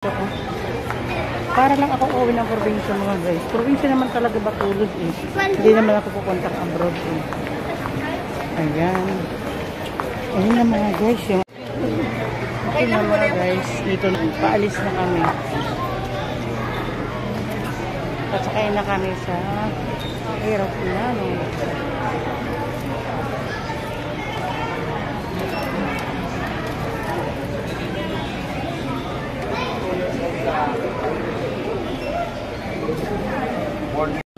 Ako. Para lang ako uwi ng probinsya mga guys. Probinsya naman talaga Bacolod eh. Hindi naman ako pupunta abroad eh. Ayan. Ayun na mga guys. Yung okay na mga guys. Dito paalis na kami. Pasakay na kami sa aeroplano.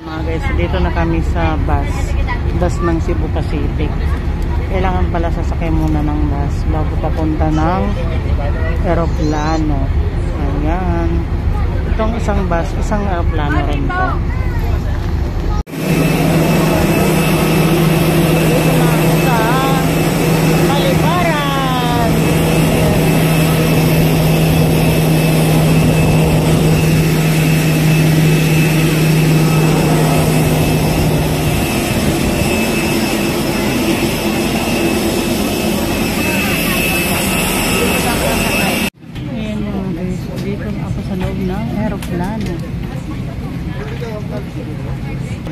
Mga guys, dito na kami sa bus ng Cebu Pacific. Kailangan pala sasakay muna ng bus bago papunta ng aeroplano. Ayan. Itong isang bus, isang aeroplano rin to.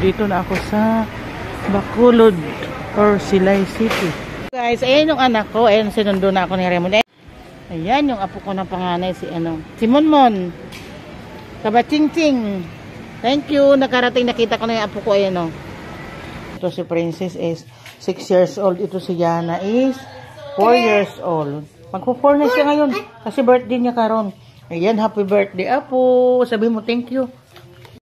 Dito na ako sa Bacolod or Silay City. Guys, ayan yung anak ko. Ayan, sinundo na ako ni Raymond. Ayan yung apo ko ng panganay, si Monmon. Kabaching-ching. Thank you. Nakarating, nakita ko na yung apo ko. Ayan o. Ito si Princess is 6 years old. Ito si Yana is 4 years old. Magpo-4 na siya ngayon. Kasi birthday niya karon. Ayan, happy birthday apo. Sabi mo thank you.